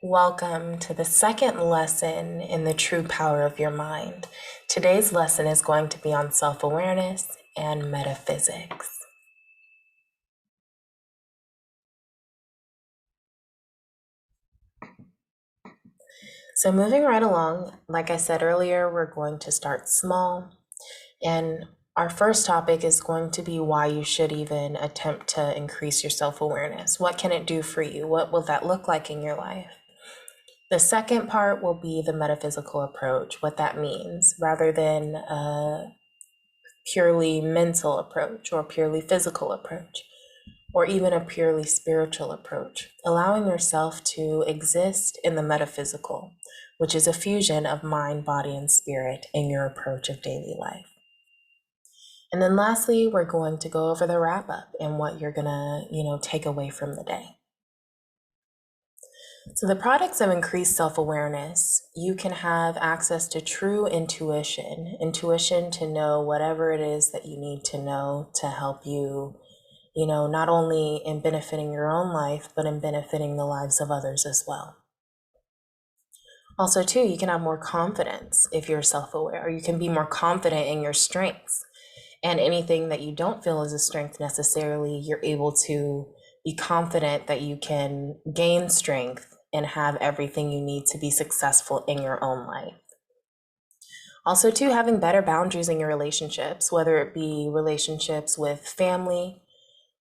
Welcome to the second lesson in the true power of your mind. Today's lesson is going to be on self-awareness and metaphysics. So moving right along, like I said earlier, we're going to start small. And our first topic is going to be why you should even attempt to increase your self-awareness. What can it do for you? What will that look like in your life? The second part will be the metaphysical approach, what that means, rather than a purely mental approach or purely physical approach, or even a purely spiritual approach, allowing yourself to exist in the metaphysical, which is a fusion of mind, body, and spirit in your approach of daily life. And then lastly, we're going to go over the wrap up and what you're gonna, take away from the day. So the products of increased self-awareness, you can have access to true intuition to know whatever it is that you need to know to help you, not only in benefiting your own life, but in benefiting the lives of others as well. Also, too, you can have more confidence if you're self-aware, or you can be more confident in your strengths. And anything that you don't feel is a strength necessarily, you're able to be confident that you can gain strength and have everything you need to be successful in your own life. Also, too, having better boundaries in your relationships, whether it be relationships with family,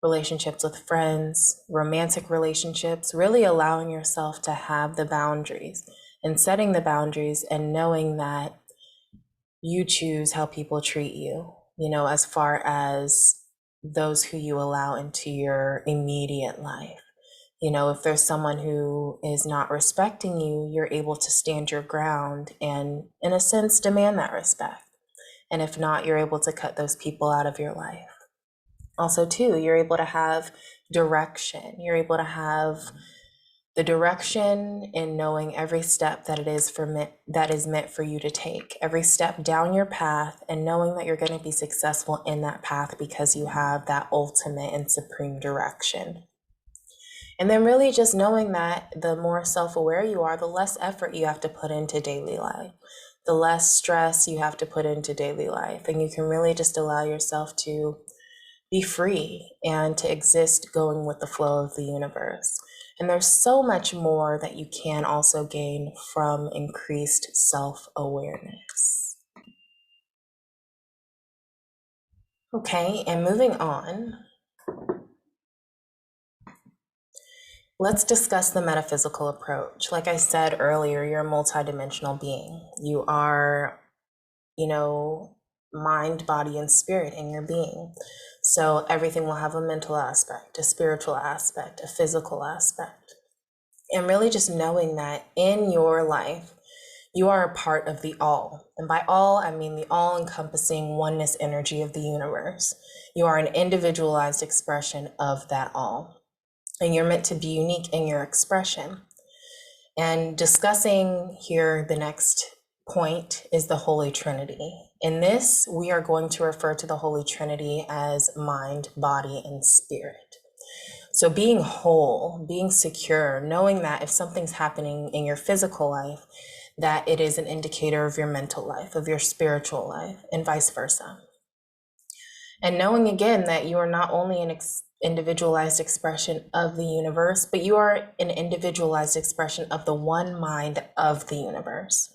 relationships with friends, romantic relationships, really allowing yourself to have the boundaries and setting the boundaries and knowing that you choose how people treat you, as far as those who you allow into your immediate life. If there's someone who is not respecting you, you're able to stand your ground and, in a sense, demand that respect. And if not, you're able to cut those people out of your life. Also, too, you're able to have direction. You're able to have the direction in knowing every step that is meant for you to take, every step down your path, and knowing that you're going to be successful in that path because you have that ultimate and supreme direction. And then really just knowing that the more self-aware you are, the less effort you have to put into daily life, the less stress you have to put into daily life. And you can really just allow yourself to be free and to exist going with the flow of the universe. And there's so much more that you can also gain from increased self-awareness. Okay, and moving on, let's discuss the metaphysical approach. Like I said earlier, you're a multidimensional being. You are, mind, body, and spirit in your being. So everything will have a mental aspect, a spiritual aspect, a physical aspect. And really just knowing that in your life, you are a part of the all. And by all, I mean the all-encompassing oneness energy of the universe. You are an individualized expression of that all. And you're meant to be unique in your expression. And discussing here, the next point is the Holy Trinity. In this, we are going to refer to the Holy Trinity as mind, body, and spirit. So being whole, being secure, knowing that if something's happening in your physical life, that it is an indicator of your mental life, of your spiritual life, and vice versa. And knowing again that you are not only an individualized expression of the universe, but you are an individualized expression of the one mind of the universe.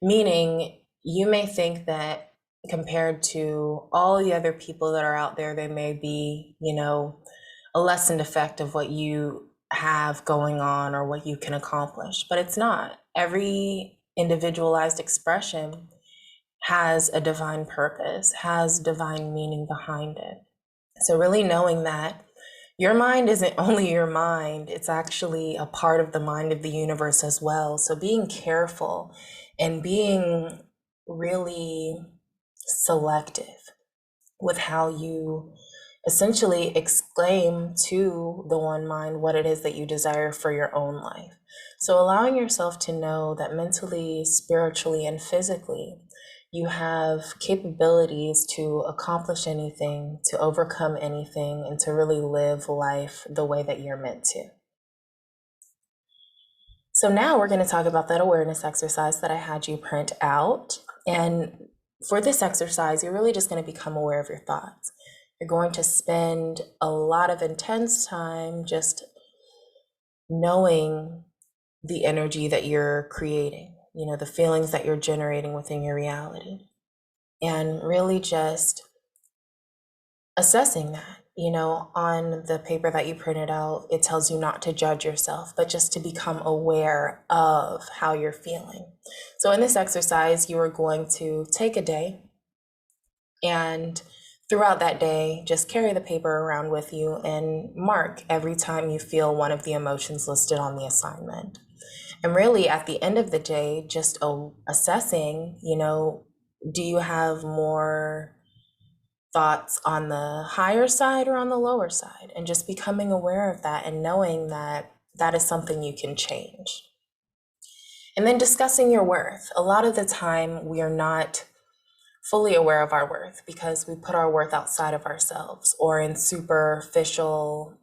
Meaning, you may think that compared to all the other people that are out there, they may be, a lessened effect of what you have going on or what you can accomplish, but it's not. Every individualized expression has a divine purpose, has divine meaning behind it. So really knowing that your mind isn't only your mind, it's actually a part of the mind of the universe as well. So being careful and being really selective with how you essentially exclaim to the one mind what it is that you desire for your own life. So allowing yourself to know that mentally, spiritually, and physically, you have capabilities to accomplish anything, to overcome anything, and to really live life the way that you're meant to. So now we're going to talk about that awareness exercise that I had you print out. And for this exercise, you're really just going to become aware of your thoughts. You're going to spend a lot of intense time just knowing the energy that you're creating, the feelings that you're generating within your reality, and really just assessing that. On the paper that you printed out, it tells you not to judge yourself, but just to become aware of how you're feeling. So in this exercise, you are going to take a day, and throughout that day, just carry the paper around with you and mark every time you feel one of the emotions listed on the assignment. And really, at the end of the day, just assessing, do you have more thoughts on the higher side or on the lower side, and just becoming aware of that and knowing that that is something you can change. And then discussing your worth. A lot of the time we are not fully aware of our worth because we put our worth outside of ourselves or in superficial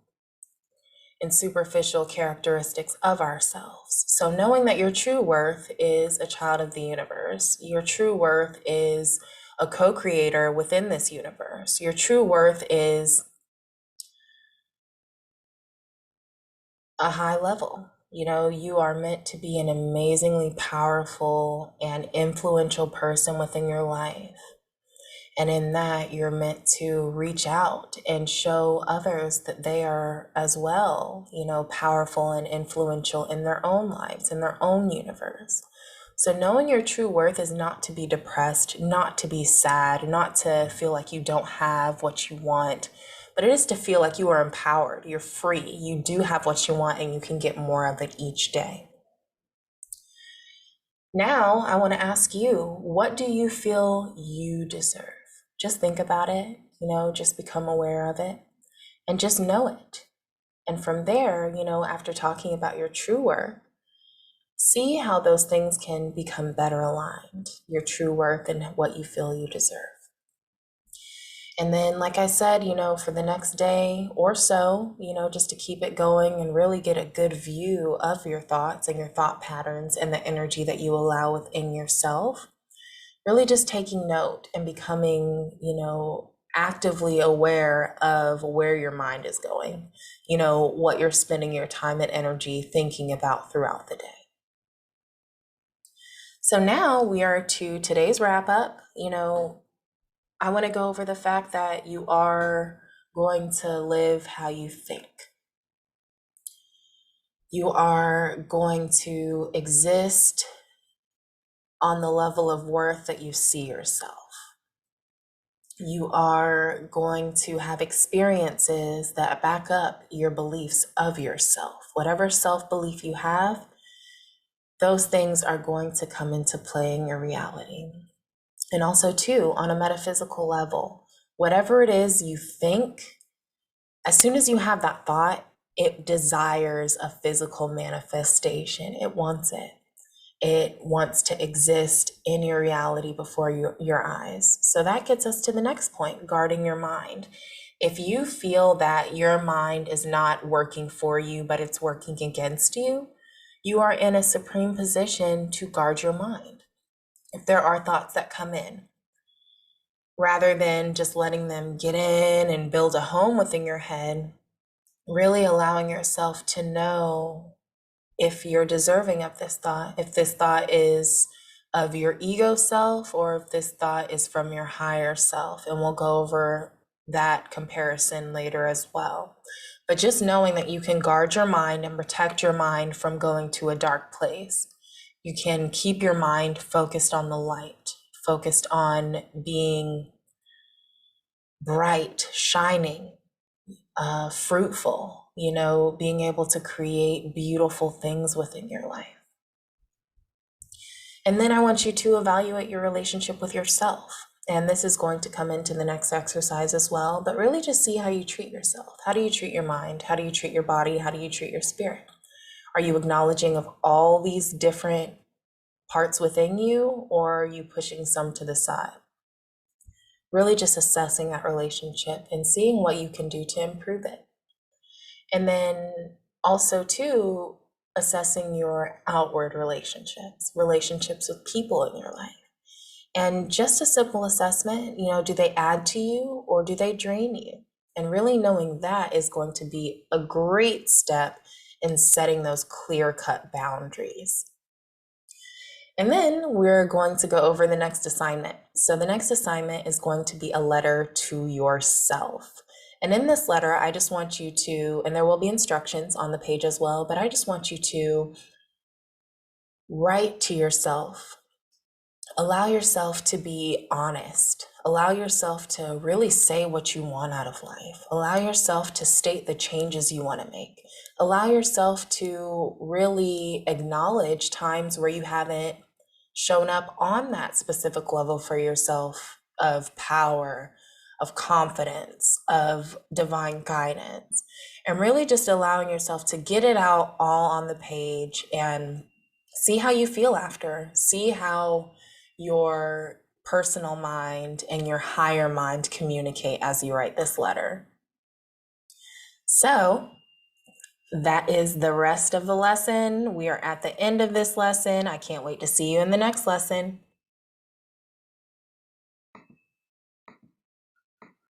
characteristics of ourselves. So knowing that your true worth is a child of the universe, your true worth is a co-creator within this universe. Your true worth is a high level. You are meant to be an amazingly powerful and influential person within your life. And in that, you're meant to reach out and show others that they are as well, powerful and influential in their own lives, in their own universe. So knowing your true worth is not to be depressed, not to be sad, not to feel like you don't have what you want, but it is to feel like you are empowered, you're free, you do have what you want, and you can get more of it each day. Now, I want to ask you, what do you feel you deserve? Just think about it, just become aware of it, and just know it. And from there, after talking about your true worth, see how those things can become better aligned, your true worth and what you feel you deserve. And then, like I said, for the next day or so, just to keep it going and really get a good view of your thoughts and your thought patterns and the energy that you allow within yourself, really just taking note and becoming, actively aware of where your mind is going, what you're spending your time and energy thinking about throughout the day. So now we are to today's wrap up. I want to go over the fact that you are going to live how you think. You are going to exist on the level of worth that you see yourself. You are going to have experiences that back up your beliefs of yourself. Whatever self-belief you have, those things are going to come into play in your reality. And also, too, on a metaphysical level, whatever it is you think, as soon as you have that thought, it desires a physical manifestation. It wants it. It wants to exist in your reality before your eyes. So that gets us to the next point, guarding your mind. If you feel that your mind is not working for you, but it's working against you, you are in a supreme position to guard your mind. If there are thoughts that come in, rather than just letting them get in and build a home within your head, really allowing yourself to know if you're deserving of this thought, if this thought is of your ego self or if this thought is from your higher self. And we'll go over that comparison later as well. But just knowing that you can guard your mind and protect your mind from going to a dark place. You can keep your mind focused on the light, focused on being bright, shining, fruitful, being able to create beautiful things within your life. And then I want you to evaluate your relationship with yourself. And this is going to come into the next exercise as well, but really just see how you treat yourself. How do you treat your mind? How do you treat your body? How do you treat your spirit? Are you acknowledging of all these different parts within you, or are you pushing some to the side? Really just assessing that relationship and seeing what you can do to improve it. And then also too, assessing your outward relationships, relationships with people in your life. And just a simple assessment, do they add to you or do they drain you? And really knowing that is going to be a great step in setting those clear-cut boundaries. And then we're going to go over the next assignment. So the next assignment is going to be a letter to yourself. And in this letter, I just want you to, and there will be instructions on the page as well, but I just want you to write to yourself. Allow yourself to be honest. Allow yourself to really say what you want out of life. Allow yourself to state the changes you want to make. Allow yourself to really acknowledge times where you haven't shown up on that specific level for yourself of power, of confidence, of divine guidance, and really just allowing yourself to get it out all on the page and see how you feel after. See how your personal mind and your higher mind communicate as you write this letter. So that is the rest of the lesson. We are at the end of this lesson. I can't wait to see you in the next lesson.